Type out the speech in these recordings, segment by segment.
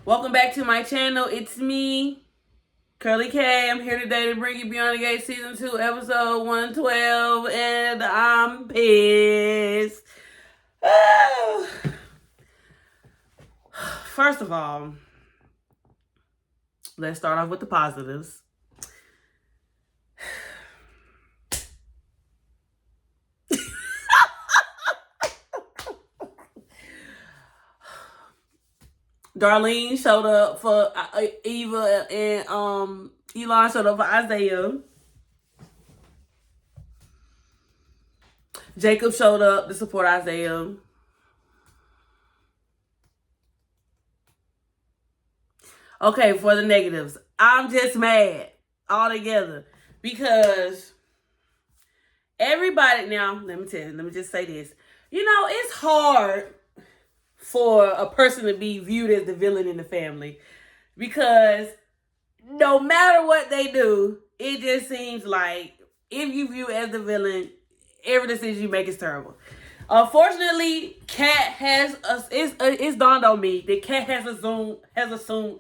Welcome back to my channel. It's me, Curly K. I'm here today to bring you Beyond the Gate Season 2, Episode 112, and I'm pissed. First of all, let's start off with the positives. Darlene showed up for Eva, and Elon showed up for Isaiah. Jacob showed up to support Isaiah. Okay, for the negatives, I'm just mad altogether because everybody, now let me just say this. It's hard for a person to be viewed as the villain in the family because no matter what they do, it just seems like if you view as the villain, every decision you make is terrible. Unfortunately, Kat it's dawned on me that Kat has assumed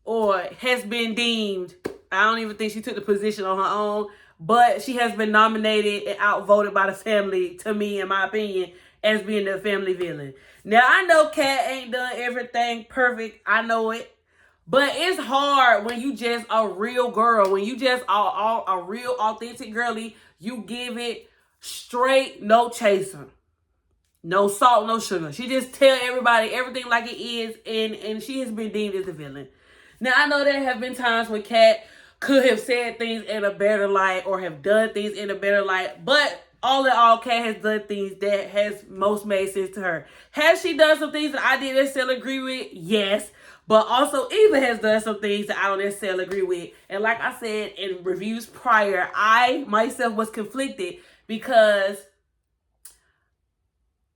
or has been deemed. I don't even think she took the position on her own, but she has been nominated and outvoted by the family, to me, in my opinion, as being the family villain. Now, I know Kat ain't done everything perfect. I know it. But it's hard when you just a real girl. When you just are a real authentic girly, you give it straight, no chaser. No salt, no sugar. She just tell everybody everything like it is, and she has been deemed as the villain. Now, I know there have been times when Kat could have said things in a better light or have done things in a better light, but all in all, Kat has done things that has most made sense to her. Has she done some things that I didn't necessarily agree with? Yes. But also, Eva has done some things that I don't necessarily agree with. And like I said in reviews prior, I myself was conflicted because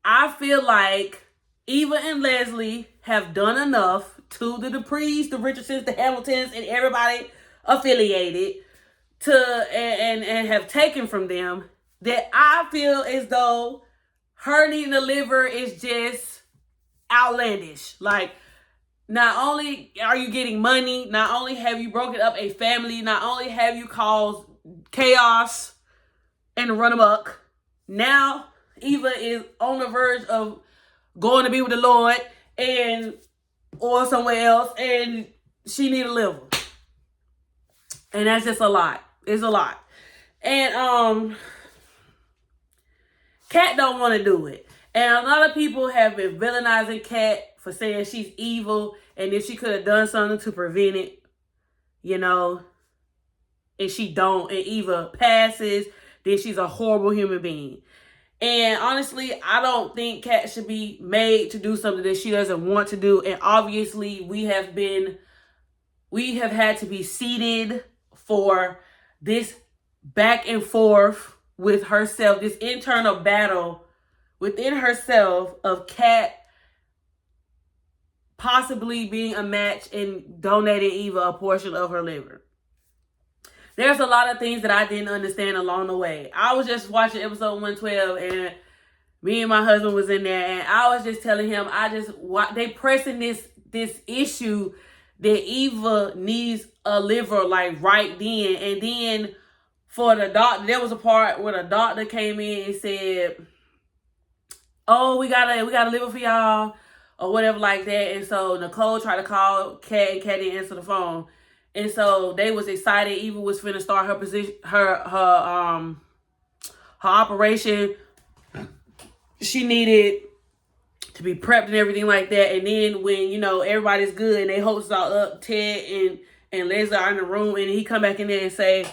I feel like Eva and Leslie have done enough to the Duprees, the Richardsons, the Hamiltons, and everybody affiliated to and have taken from them that I feel as though her needing a liver is just outlandish. Like, not only are you getting money, not only have you broken up a family, not only have you caused chaos and run amok, now Eva is on the verge of going to be with the Lord and or somewhere else, and she need a liver. And that's just a lot. It's a lot. And Kat don't want to do it. And a lot of people have been villainizing Kat for saying she's evil and if she could have done something to prevent it, and she don't, and Eva passes, then she's a horrible human being. And honestly, I don't think Kat should be made to do something that she doesn't want to do. And obviously, we have had to be seated for this back and forth with herself, this internal battle within herself of Kat possibly being a match and donating Eva a portion of her liver. There's a lot of things that I didn't understand along the way. I was just watching episode 112 and me and my husband was in there and I was just telling him, they pressing this issue that Eva needs a liver like right then. And then for the doctor, there was a part where the doctor came in and said, oh, we got a liver for y'all or whatever like that. And so Nicole tried to call Kat and Kat didn't answer the phone. And so they was excited. Eva was finna start her operation. She needed to be prepped and everything like that. And then when, everybody's good and they hopes are up, Ted and Leslie are in the room and he come back in there and say,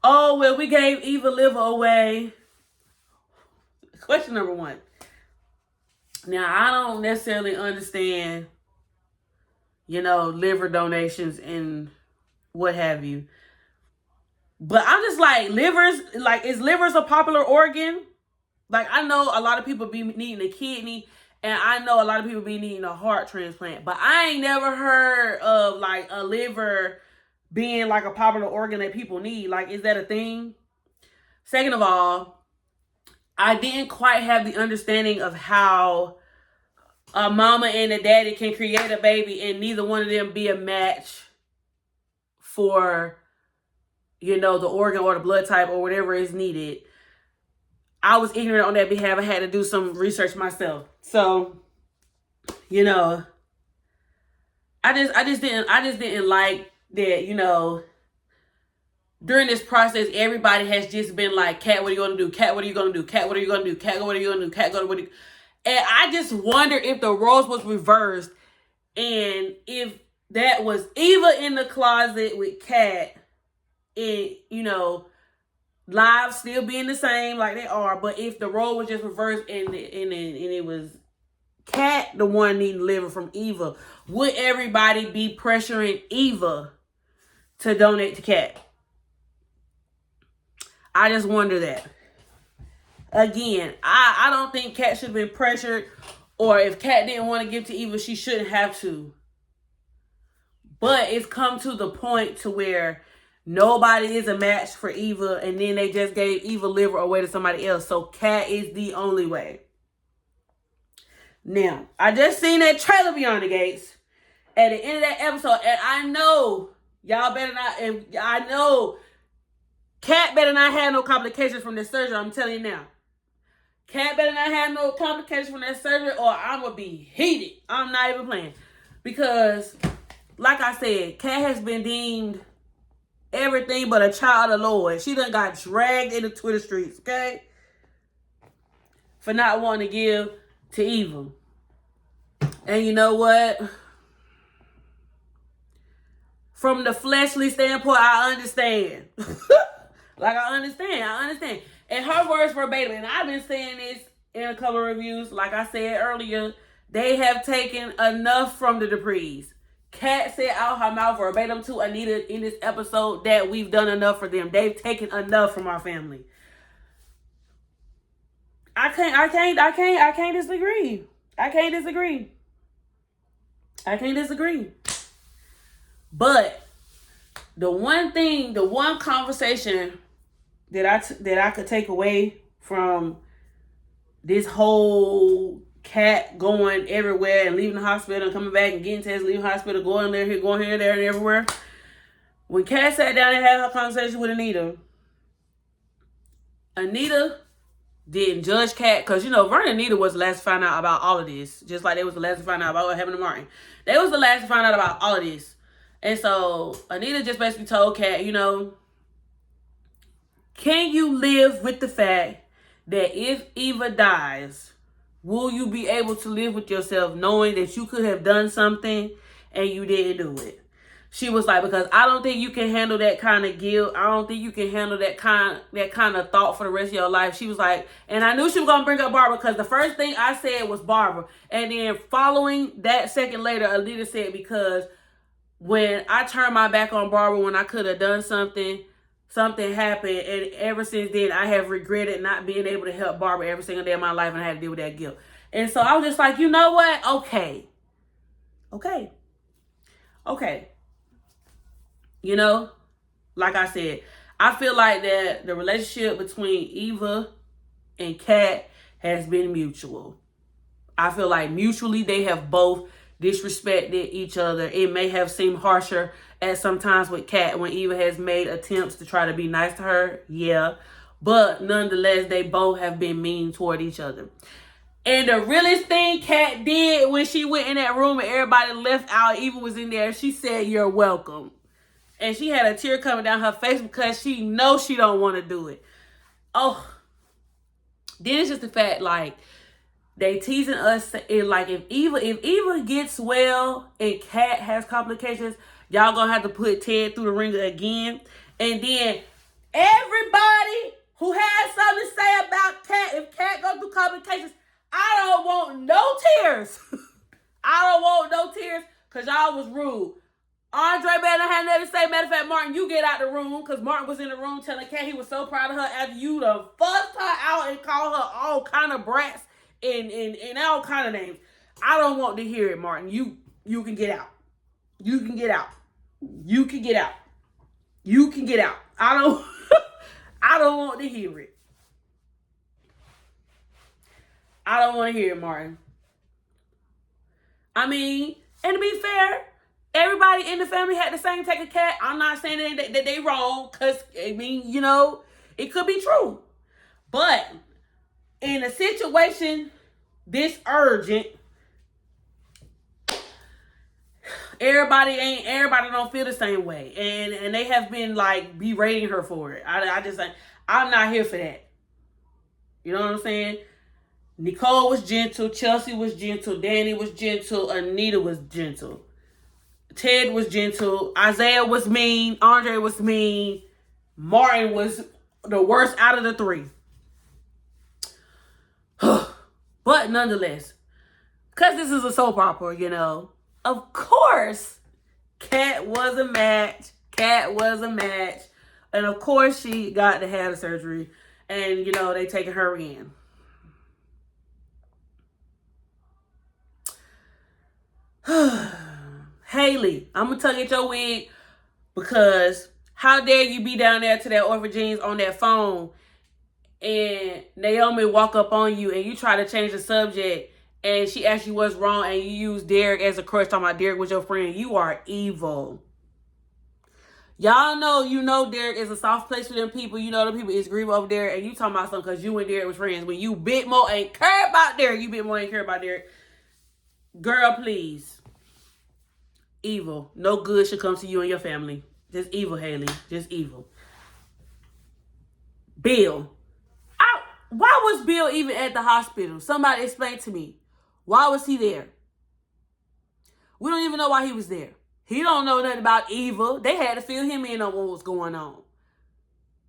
oh, well, we gave Eva liver away. Question number one. Now, I don't necessarily understand, liver donations and what have you. But I'm just like, is livers a popular organ? Like, I know a lot of people be needing a kidney, and I know a lot of people be needing a heart transplant. But I ain't never heard of, like, a liver being, like, a popular organ that people need. Like, is that a thing? Second of all, I didn't quite have the understanding of how a mama and a daddy can create a baby and neither one of them be a match for, you know, the organ or the blood type or whatever is needed. I was ignorant on that behalf. I had to do some research myself. So, you know, I just didn't like that, you know, during this process, everybody has just been like, Kat, what are you going to do? Kat, what are you going to do? Kat, what are you going to do? Kat, what are you going to do? Kat, what are you... And I just wonder if the roles was reversed and if that was Eva in the closet with Kat and, you know, lives still being the same like they are, but if the role was just reversed and it was Kat the one needing liver from Eva, would everybody be pressuring Eva to donate to Kat? I just wonder that. Again, I don't think Kat should have been pressured, or if Kat didn't want to give to Eva, she shouldn't have to. But it's come to the point to where nobody is a match for Eva, and then they just gave Eva liver away to somebody else. So Kat is the only way. Now, I just seen that trailer, Beyond the Gates, at the end of that episode, and I know y'all better not, and I know Kat better not have no complications from this surgery. I'm telling you now. Kat better not have no complications from that surgery, or I'm going to be heated. I'm not even playing. Because, like I said, Kat has been deemed everything but a child of the Lord. She done got dragged into Twitter streets, okay? For not wanting to give to Eva. And you know what? From the fleshly standpoint, I understand. Like, I understand. And her words verbatim, and I've been saying this in a couple of reviews, like I said earlier, they have taken enough from the Duprees. Kat said out her mouth verbatim to Anita in this episode that we've done enough for them. They've taken enough from our family. I can't disagree. I can't disagree. But the one conversation that I could take away from this whole Kat going everywhere and leaving the hospital and coming back and getting tested, leaving the hospital, going there, there, and everywhere. When Kat sat down and had her conversation with Anita didn't judge Kat, because, you know, Vernon and Anita was the last to find out about all of this. Just like they was the last to find out about what happened to Martin. They was the last to find out about all of this. And so Anita just basically told Kat, you know, can you live with the fact that if Eva dies, will you be able to live with yourself knowing that you could have done something and you didn't do it? She was like, because I don't think you can handle that kind of guilt. I don't think you can handle that kind of thought for the rest of your life. She was like, and I knew she was going to bring up Barbara because the first thing I said was Barbara. And then following that second later, Alita said, because when I turned my back on Barbara when I could have done something happened, and ever since then I have regretted not being able to help Barbara every single day of my life, and I had to deal with that guilt. And so I was just like, you know what? Okay. You know, like I said, I feel like that the relationship between Eva and Kat has been mutual. I feel like mutually they have both disrespected each other. It may have seemed harsher at some times with Kat when Eva has made attempts to try to be nice to her. Yeah. But nonetheless, they both have been mean toward each other. And the realest thing Kat did when she went in that room and everybody left out, Eva was in there, she said, "You're welcome." And she had a tear coming down her face because she knows she don't want to do it. Oh, then it's just the fact, like, they teasing us, like, if Eva gets well and Kat has complications, y'all gonna have to put Ted through the ringer again. And then everybody who has something to say about Kat, if Kat go through complications, I don't want no tears. I don't want no tears because y'all was rude. Andre better have nothing to say. Matter of fact, Martin, you get out the room, because Martin was in the room telling Kat he was so proud of her after you done fussed her out and called her all kind of brats and all kind of names. I don't want to hear it, Martin. You can get out. You can get out. You can get out. You can get out. I don't want to hear it. I don't want to hear it, Martin. I mean, and to be fair, everybody in the family had the same type of cat. I'm not saying that they wrong, because, I mean, you know, it could be true. But in a situation this urgent, everybody don't feel the same way. And they have been like berating her for it. I just like, I'm not here for that. You know what I'm saying? Nicole was gentle, Chelsea was gentle, Danny was gentle, Anita was gentle, Ted was gentle, Isaiah was mean, Andre was mean, Martin was the worst out of the three. But nonetheless, because this is a soap opera, you know, of course, Kat was a match. And of course, she got to have the surgery. And, you know, they taking her in. Haley, I'm going to tug at your wig, because how dare you be down there to that Orphan Jeans on that phone, and Naomi walk up on you and you try to change the subject, and she asks you what's wrong, and you use Derek as a crush, talking about Derek was your friend. You are evil. Y'all know, you know Derek is a soft place for them people. You know the people is grieving over Derek, and you talking about something because you and Derek was friends. When you bit more ain't care about Derek, you bit more ain't care about Derek. Girl, please. Evil. No good should come to you and your family. Just evil, Haley. Just evil. Bill. Why was Bill even at the hospital? Somebody explain to me. Why was he there? We don't even know why he was there. He don't know nothing about evil. They had to fill him in on what was going on.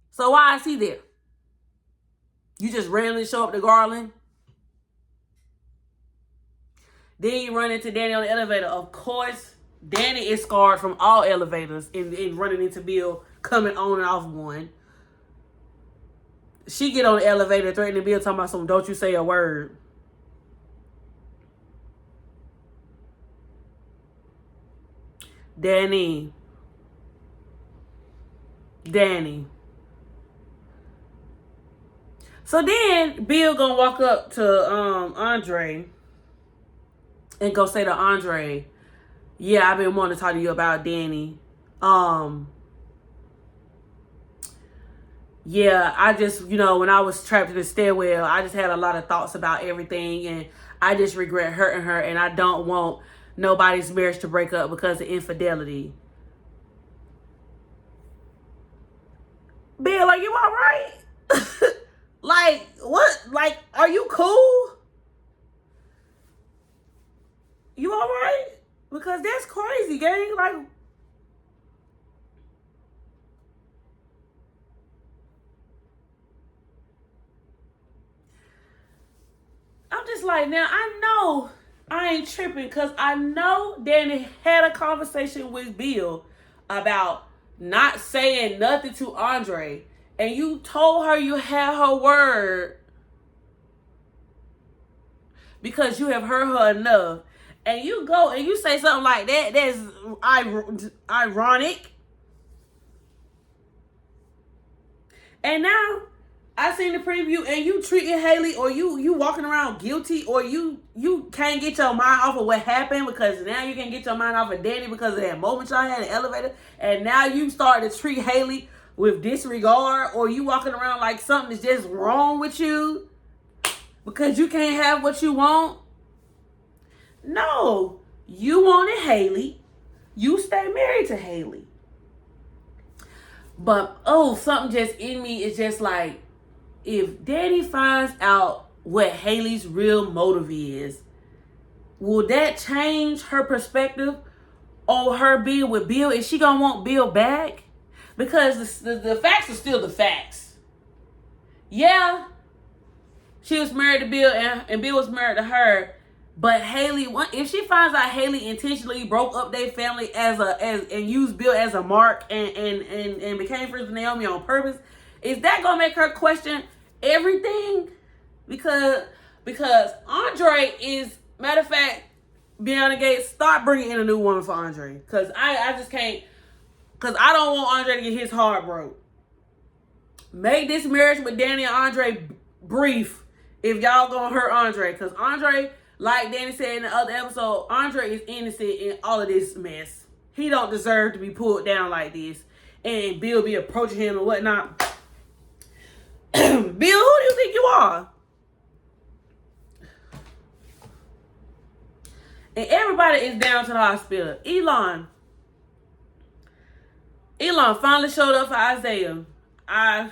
So why is he there? You just randomly show up to Garland? Then you run into Danny on the elevator. Of course, Danny is scarred from all elevators and running into Bill, coming on and off one. She get on the elevator threatening Bill, talking about something, don't you say a word. Danny. So then Bill gonna walk up to Andre and go say to Andre, yeah, I've been wanting to talk to you about Danny. Yeah, I just, you know, when I was trapped in the stairwell, I just had a lot of thoughts about everything, and I just regret hurting her, and I don't want nobody's marriage to break up because of infidelity. Bill, are you all right? Like, what? Like, are you cool? You all right? Because that's crazy, gang. Like, I'm just like, now I know I ain't tripping, because I know Danny had a conversation with Bill about not saying nothing to Andre, and you told her you had her word because you have heard her enough, and you go and you say something like that, that's ironic. And now I seen the preview, and you treating Haley, or you walking around guilty, or you can't get your mind off of what happened, because now you can't get your mind off of Danny because of that moment y'all had in the elevator, and now you start to treat Haley with disregard, or you walking around like something is just wrong with you because you can't have what you want. No, you wanted Haley. You stay married to Haley. But, something just in me is just like, if Danny finds out what Haley's real motive is, will that change her perspective on her being with Bill? Is she gonna want Bill back? Because the facts are still the facts. Yeah, she was married to Bill, and Bill was married to her. But Haley, if she finds out Haley intentionally broke up their family and used Bill as a mark and became friends with Naomi on purpose, is that gonna make her question everything? Because Andre is, matter of fact, Bianca Gates, start bringing in a new woman for Andre, because I just can't, because I don't want Andre to get his heart broke. Make this marriage with Danny and Andre brief if y'all gonna hurt Andre, because Andre Like Danny said in the other episode, Andre is innocent in all of this mess. He don't deserve to be pulled down like this. And Bill be approaching him and whatnot. Bill, who do you think you are? And everybody is down to the hospital. Elon finally showed up for Isaiah. I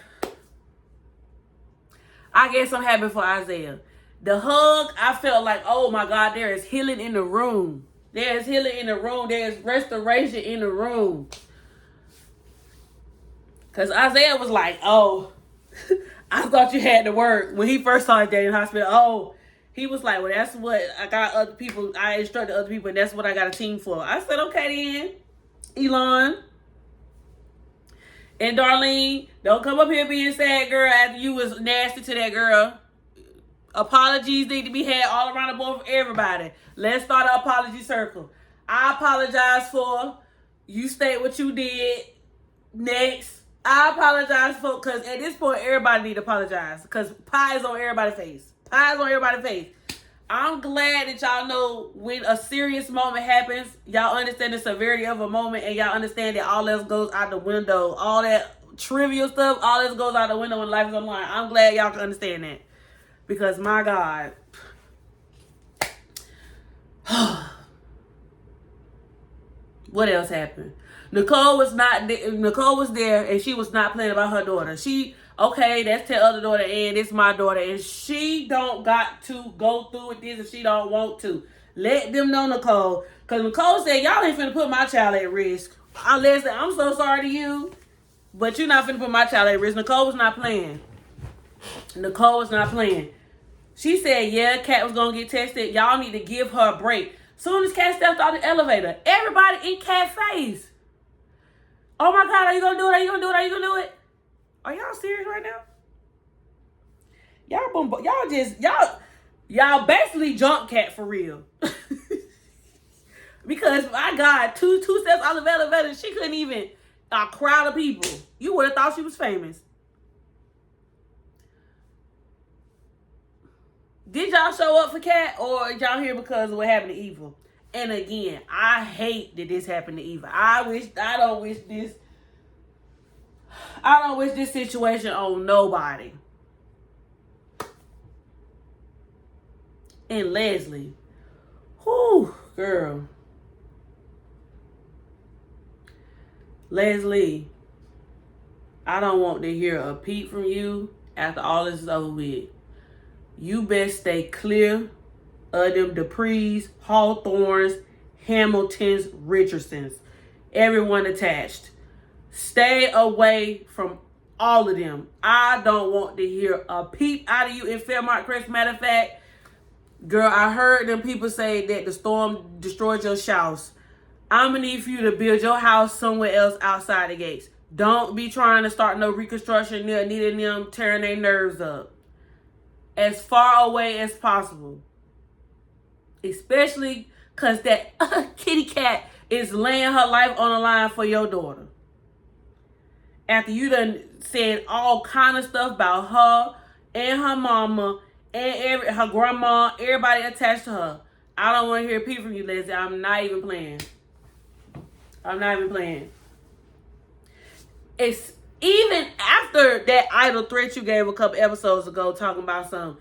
guess I'm happy for Isaiah. The hug, I felt like, oh my God, there is healing in the room. There is healing in the room. There is restoration in the room. Because Isaiah was like, oh, I thought you had to work. When he first saw his dad in the hospital, oh, he was like, well, that's what I got other people, I instructed other people, and that's what I got a team for. I said, okay then, Elon. And Darlene, don't come up here being sad, girl, after you was nasty to that girl. Apologies need to be had all around the board for everybody. Let's start an apology circle. I apologize for you state what you did. Next. I apologize for, because at this point, everybody need to apologize. Because pie is on everybody's face. Pie is on everybody's face. I'm glad that y'all know when a serious moment happens, y'all understand the severity of a moment, and y'all understand that all else goes out the window. All that trivial stuff, all this goes out the window when life is on the line. I'm glad y'all can understand that. Because my God. What else happened? Nicole was there, and she was not playing about her daughter. Okay, that's her other daughter, and it's my daughter, and she don't got to go through with this if she don't want to. Let them know, Nicole. Because Nicole said, y'all ain't finna put my child at risk. Leslie, I'm so sorry to you, but you're not finna put my child at risk. Nicole was not playing. She said, yeah, Kat was going to get tested. Y'all need to give her a break. Soon as Kat stepped out the elevator, everybody in Kat's face. Oh my God, are you going to do it? Are you going to do it? Are you going to do it? Are y'all serious right now? Y'all basically jumped Kat for real. Because my God, two steps out of the elevator, she couldn't even, a crowd of people. You would have thought she was famous. Did y'all show up for Kat, or y'all here because of what happened to Eva? And again, I hate that this happened to Eva. I don't wish this situation on nobody. And Leslie, whew, girl. Leslie, I don't want to hear a peep from you after all this is over with. You best stay clear of them Duprees, Hawthorns, Hamiltons, Richardsons. Everyone attached. Stay away from all of them. I don't want to hear a peep out of you in Fairmont Crest. Matter of fact, girl, I heard them people say that the storm destroyed your house. I'm going to need for you to build your house somewhere else outside the gates. Don't be trying to start no reconstruction near needing them tearing their nerves up. As far away as possible. Especially because that kitty cat is laying her life on the line for your daughter. After you done said all kind of stuff about her and her mama and her grandma, everybody attached to her. I don't want to hear a peep from you, Leslie. I'm not even playing. It's even after that idle threat you gave a couple episodes ago talking about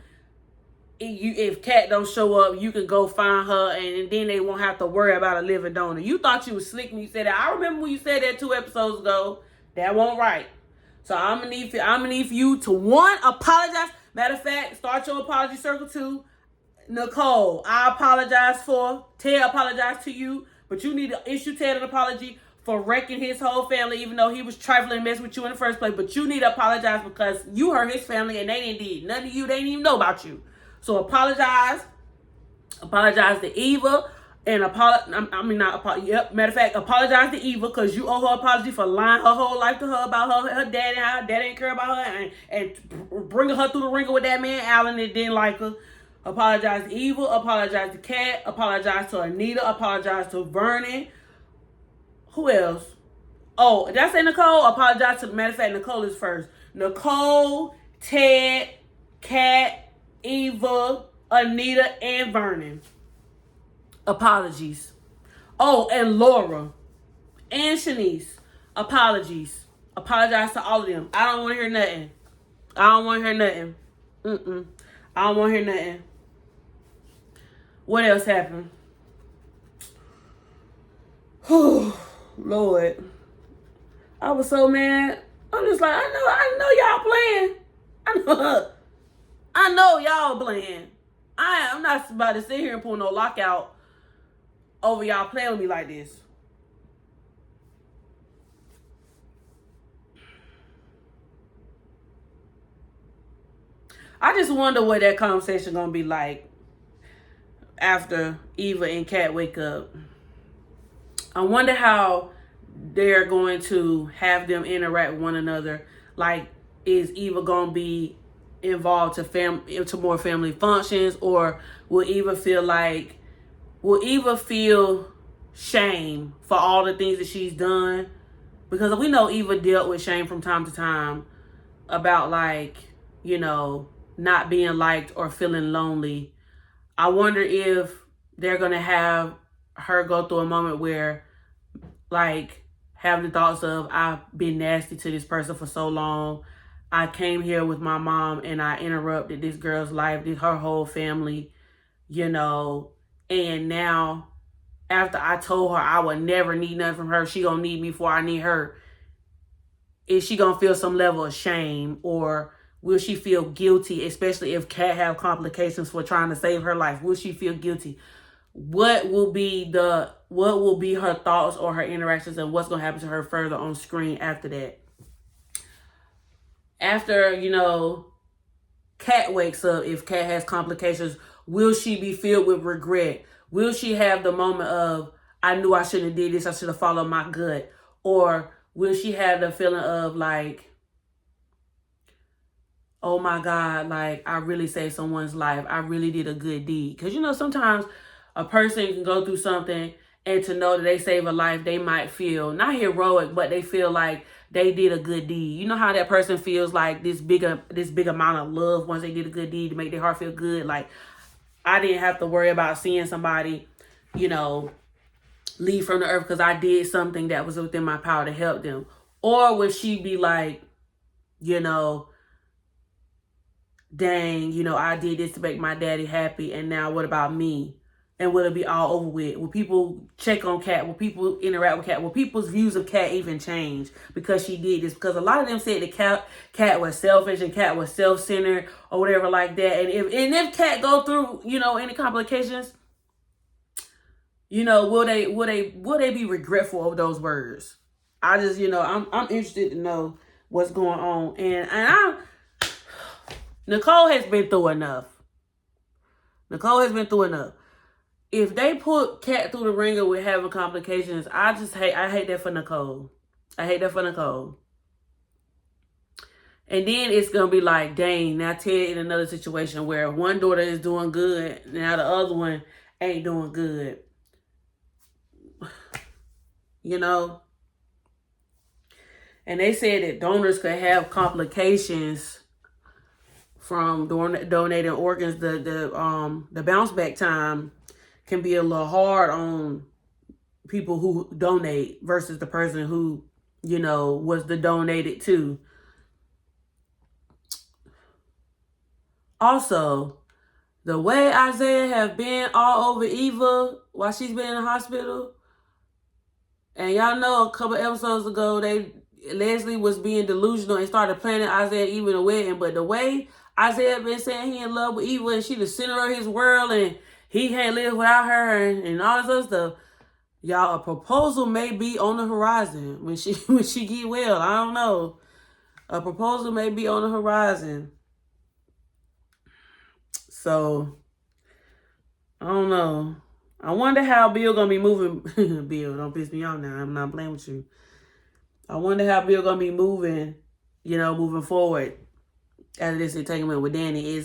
if Kat don't show up, you can go find her and then they won't have to worry about a living donor. You thought you was slick when you said that. I remember when you said that 2 episodes ago. That won't right. So I'm gonna need for you to, one, apologize. Matter of fact, start your apology circle 2. Nicole, I apologize for. Ted apologized to you, but you need to issue Ted an apology for wrecking his whole family, even though he was trifling and messing with you in the first place. But you need to apologize because you hurt his family and they didn't do nothing to you. They didn't even know about you. So apologize. Apologize to Eva. And matter of fact, apologize to Eva because you owe her apology for lying her whole life to her about her dad and how her dad didn't care about her and bringing her through the ringer with that man, Alan, that didn't like her. Apologize to Eva. Apologize to Kat. Apologize to Anita. Apologize to Vernon. Who else? Oh, did I say Nicole? Apologize to, matter of fact, Nicole is first. Nicole, Ted, Kat, Eva, Anita and Vernon. Apologies. Oh, and Laura and Shanice. Apologies. Apologize to all of them. I don't want to hear nothing. I don't want to hear nothing. I don't want to hear nothing. What else happened? Whew, Lord. I was so mad. I'm just like, I know y'all playing. I know y'all playing. I'm not about to sit here and pull no lockout over y'all playing with me like this. I just wonder what that conversation gonna be like after Eva and Kat wake up. I wonder how they're going to have them interact with one another. Like, is Eva gonna be involved to more family functions, or will Eva feel shame for all the things that she's done? Because we know Eva dealt with shame from time to time about, like, you know, not being liked or feeling lonely. I wonder if they're gonna have her go through a moment where, like, have the thoughts of, I've been nasty to this person for so long. I came here with my mom and I interrupted this girl's life, her whole family, you know, and now after I told her I would never need nothing from her, she gonna need me before I need her. Is she gonna feel some level of shame, or will she feel guilty, especially if Kat have complications for trying to save her life? Will she feel guilty? What will be her thoughts or her interactions, and what's gonna happen to her further on screen after that? After, you know, Kat wakes up, if Kat has complications, will she be filled with regret? Will she have the moment of, I knew I shouldn't have did this, I should have followed my gut? Or will she have the feeling of, like, oh my God, like, I really saved someone's life. I really did a good deed. Because, you know, sometimes a person can go through something, and to know that they save a life, they might feel not heroic, but they feel like they did a good deed. You know how that person feels like this big amount of love once they did a good deed to make their heart feel good. Like, I didn't have to worry about seeing somebody, you know, leave from the earth because I did something that was within my power to help them. Or would she be like, you know, dang, you know, I did this to make my daddy happy, and now what about me? And will it be all over with? Will people check on Kat? Will people interact with Kat? Will people's views of Kat even change because she did this? Because a lot of them said that Kat was selfish and Kat was self-centered or whatever like that. And if Kat go through, you know, any complications, you know, will they be regretful of those words? I just, you know, I'm interested to know what's going on. And Nicole has been through enough. If they put Kat through the ringer with having complications, I hate that for Nicole. I hate that for Nicole. And then it's going to be like, dang, now Ted in another situation where one daughter is doing good, now the other one ain't doing good. You know? And they said that donors could have complications from donating organs. The bounce back time can be a little hard on people who donate versus the person who, you know, was the donated to. Also, the way Isaiah have been all over Eva while she's been in the hospital, and y'all know a couple episodes ago, Leslie was being delusional and started planning Isaiah Eva in a wedding, but the way Isaiah been saying he in love with Eva and she the center of his world and he can't live without her and all this other stuff. Y'all, a proposal may be on the horizon when she get well. I don't know. A proposal may be on the horizon. So, I don't know. I wonder how Bill gonna be moving. Bill, don't piss me off now. I'm not playing with you. I wonder how Bill gonna be moving, you know, moving forward after this entanglement with Danny.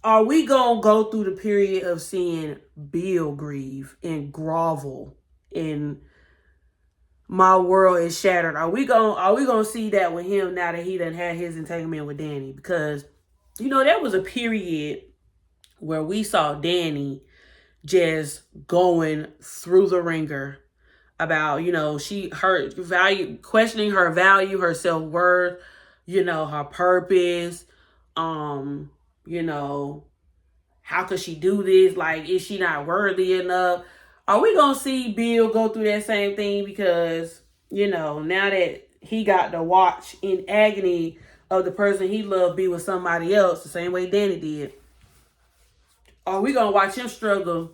Are we gonna go through the period of seeing Bill grieve and grovel and my world is shattered? Are we gonna see that with him now that he done had his entanglement with Danny? Because, you know, there was a period where we saw Danny just going through the ringer about, her value, questioning her value, her self-worth, her purpose. You know, how could she do this? Like, is she not worthy enough? Are we gonna see Bill go through that same thing? Because, now that he got to watch in agony of the person he loved be with somebody else, the same way Danny did. Are we gonna watch him struggle?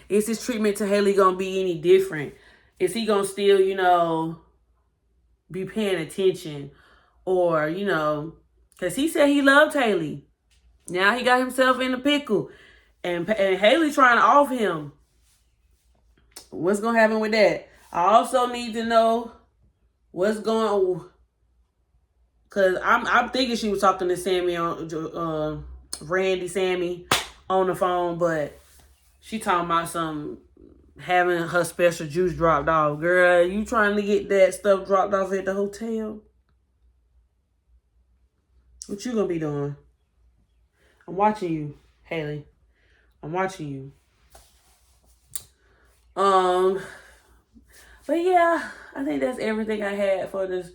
Is his treatment to Haley gonna be any different? Is he gonna still, be paying attention? Or, because he said he loved Haley. Now he got himself in a pickle. And Haley trying to off him. What's gonna happen with that? I also need to know what's going on. Because I'm thinking she was talking to Sammy on Sammy on the phone, but she talking about having her special juice dropped off. Girl, you trying to get that stuff dropped off at the hotel? What you gonna be doing? I'm watching you, Haley. I'm watching you. But yeah, I think that's everything I had for this,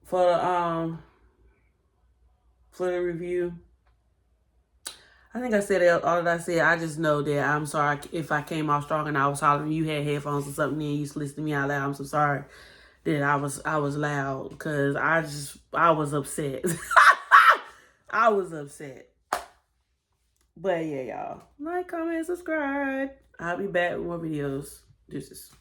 for the review. I think I said all that I said. I just know that I'm sorry if I came off strong and I was hollering. You had headphones or something and you used to listen to me out loud. I'm so sorry that I was loud because I was upset. I was upset. But yeah, y'all. Like, comment, subscribe. I'll be back with more videos. Deuces.